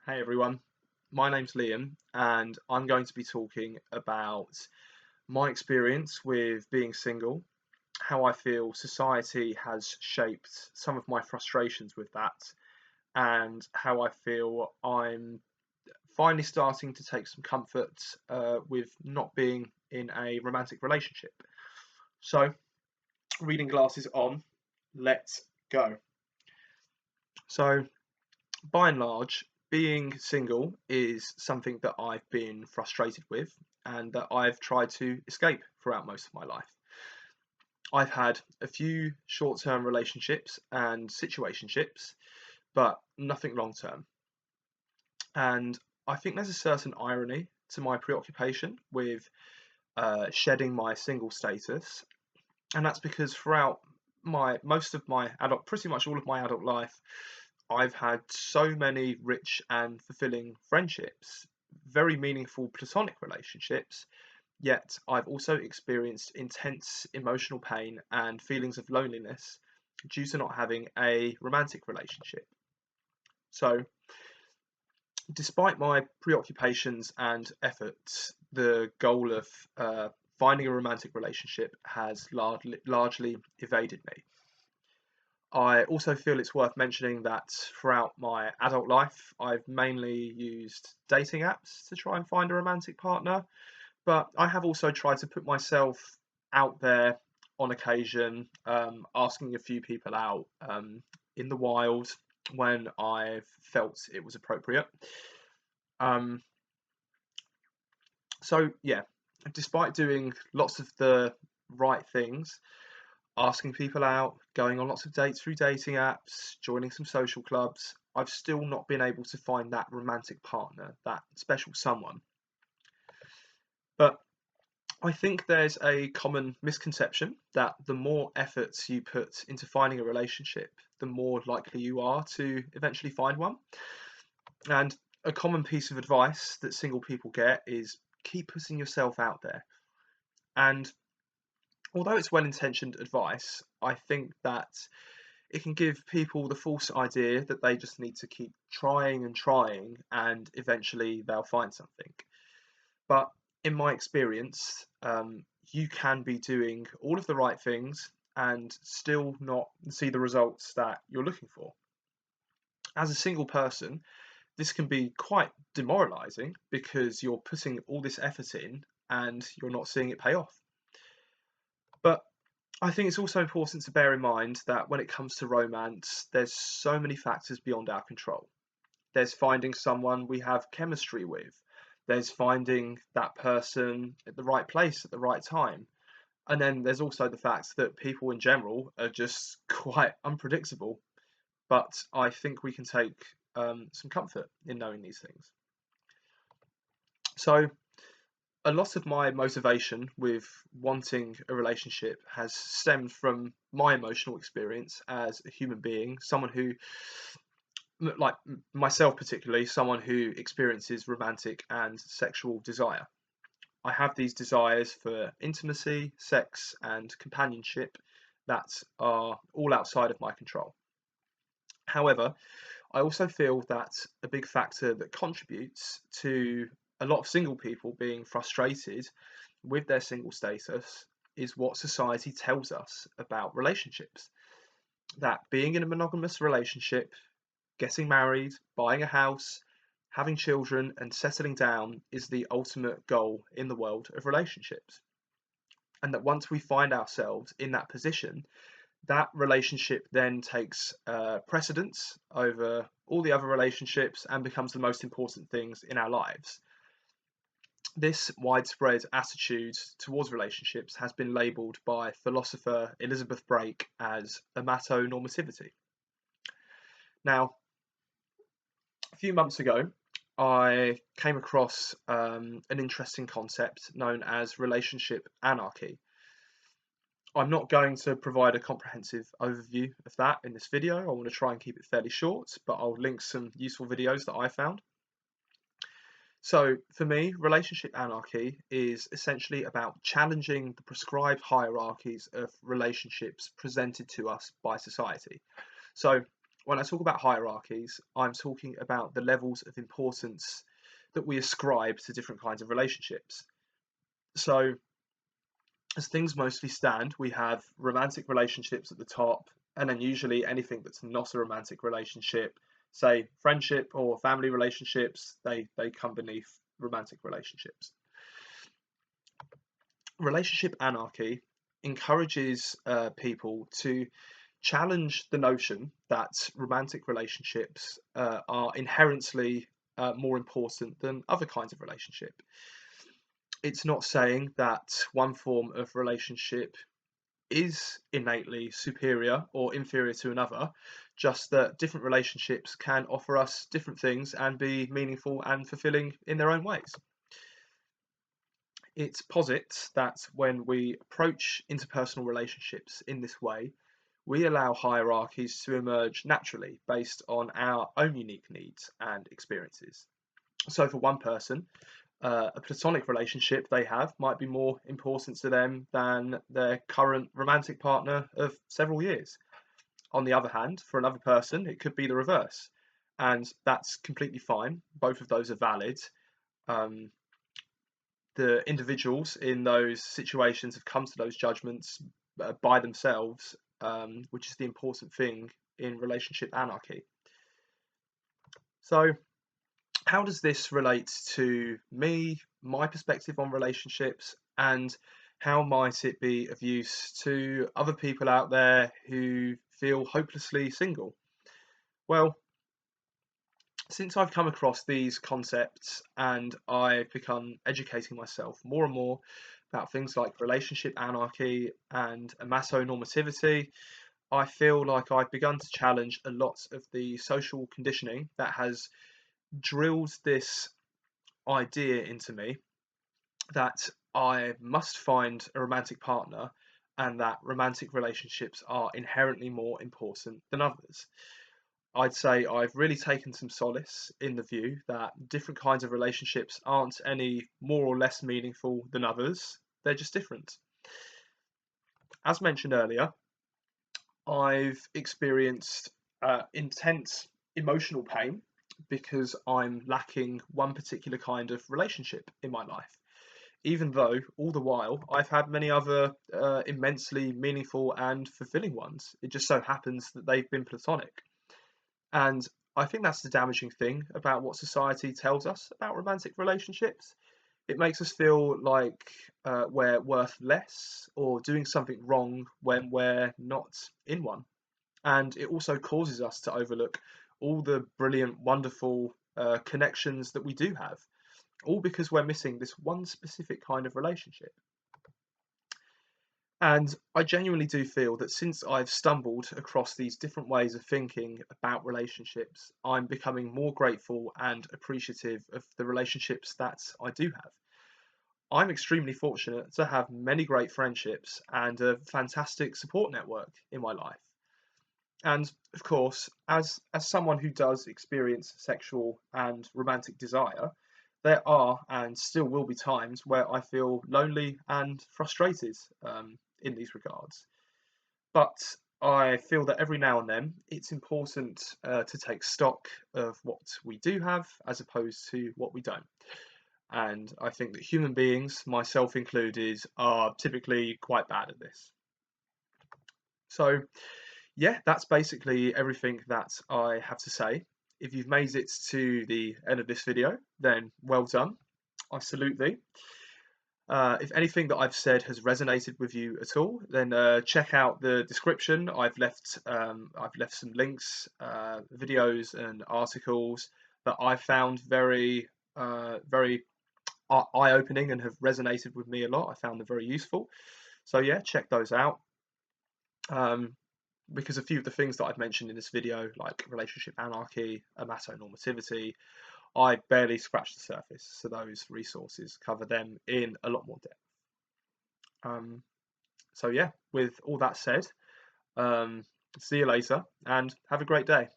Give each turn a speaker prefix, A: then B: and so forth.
A: Hey everyone, my name's Liam, and I'm going to be talking about my experience with being single, how I feel society has shaped some of my frustrations with that, and how I feel I'm finally starting to take some comfort with not being in a romantic relationship. So, reading glasses on, let's go. So, by and large, being single is something that I've been frustrated with and that I've tried to escape throughout most of my life. I've had a few short term relationships and situationships, but nothing long term. And I think there's a certain irony to my preoccupation with shedding my single status. And that's because throughout pretty much all of my adult life, I've had so many rich and fulfilling friendships, very meaningful platonic relationships, yet I've also experienced intense emotional pain and feelings of loneliness due to not having a romantic relationship. So, despite my preoccupations and efforts, the goal of finding a romantic relationship has largely evaded me. I also feel it's worth mentioning that throughout my adult life, I've mainly used dating apps to try and find a romantic partner, but I have also tried to put myself out there on occasion, asking a few people out in the wild when I've felt it was appropriate. Um, yeah, despite doing lots of the right things, asking people out, going on lots of dates through dating apps, joining some social clubs, I've still not been able to find that romantic partner, that special someone. But I think there's a common misconception that the more efforts you put into finding a relationship, the more likely you are to eventually find one. And a common piece of advice that single people get is keep putting yourself out there. And although it's well intentioned advice, I think that it can give people the false idea that they just need to keep trying and trying and eventually they'll find something. But in my experience, you can be doing all of the right things and still not see the results that you're looking for. As a single person, this can be quite demoralizing because you're putting all this effort in and you're not seeing it pay off. But I think it's also important to bear in mind that when it comes to romance, there's so many factors beyond our control. There's finding someone we have chemistry with. There's finding that person at the right place at the right time. And then there's also the fact that people in general are just quite unpredictable. But I think we can take some comfort in knowing these things. So, a lot of my motivation with wanting a relationship has stemmed from my emotional experience as a human being, someone who, like myself particularly, someone who experiences romantic and sexual desire. I have these desires for intimacy, sex, and companionship that are all outside of my control. However, I also feel that a big factor that contributes to a lot of single people being frustrated with their single status is what society tells us about relationships. That being in a monogamous relationship, getting married, buying a house, having children, and settling down is the ultimate goal in the world of relationships. And that once we find ourselves in that position, that relationship then takes precedence over all the other relationships and becomes the most important things in our lives. This widespread attitude towards relationships has been labelled by philosopher Elizabeth Brake as amatonormativity. Now, a few months ago, I came across an interesting concept known as relationship anarchy. I'm not going to provide a comprehensive overview of that in this video. I want to try and keep it fairly short, but I'll link some useful videos that I found. So, for me, relationship anarchy is essentially about challenging the prescribed hierarchies of relationships presented to us by society. So, When I talk about hierarchies, I'm talking about the levels of importance that we ascribe to different kinds of relationships. So, as things mostly stand, we have romantic relationships at the top, and then usually anything that's not a romantic relationship, say friendship or family relationships, they come beneath romantic relationships. Relationship anarchy encourages people to challenge the notion that romantic relationships are inherently more important than other kinds of relationship. It's not saying that one form of relationship is innately superior or inferior to another, just that different relationships can offer us different things and be meaningful and fulfilling in their own ways. It posits that when we approach interpersonal relationships in this way, we allow hierarchies to emerge naturally based on our own unique needs and experiences. So, for one person, a platonic relationship they have might be more important to them than their current romantic partner of several years. On the other hand, for another person, it could be the reverse. And that's completely fine. Both of those are valid. Um, the individuals in those situations have come to those judgments by themselves, which is the important thing in relationship anarchy. So, how does this relate to me, my perspective on relationships, and how might it be of use to other people out there who feel hopelessly single? Well, since I've come across these concepts and I've become educating myself more and more about things like relationship anarchy and amatonormativity, I feel like I've begun to challenge a lot of the social conditioning that has drilled this idea into me that I must find a romantic partner and that romantic relationships are inherently more important than others. I'd say I've really taken some solace in the view that different kinds of relationships aren't any more or less meaningful than others, they're just different. As mentioned earlier, I've experienced intense emotional pain because I'm lacking one particular kind of relationship in my life, even though all the while I've had many other immensely meaningful and fulfilling ones. It just so happens that they've been platonic. And I think that's the damaging thing about what society tells us about romantic relationships. It makes us feel like we're worth less or doing something wrong when we're not in one. And it also causes us to overlook all the brilliant, wonderful connections that we do have, all because we're missing this one specific kind of relationship. And I genuinely do feel that since I've stumbled across these different ways of thinking about relationships, I'm becoming more grateful and appreciative of the relationships that I do have. I'm extremely fortunate to have many great friendships and a fantastic support network in my life. And of course, as someone who does experience sexual and romantic desire, there are and still will be times where I feel lonely and frustrated in these regards. But I feel that every now and then it's important to take stock of what we do have as opposed to what we don't. And I think that human beings, myself included, are typically quite bad at this. So, yeah, that's basically everything that I have to say. If you've made it to the end of this video, then well done. I salute thee. If anything that I've said has resonated with you at all, then check out the description. I've left some links, videos, and articles that I found very eye-opening and have resonated with me a lot. I found them very useful. So yeah, check those out. Um, because a few of the things that I've mentioned in this video, like relationship anarchy, amatonormativity, I barely scratched the surface. So those resources cover them in a lot more depth. Um, so yeah, with all that said, see you later and have a great day.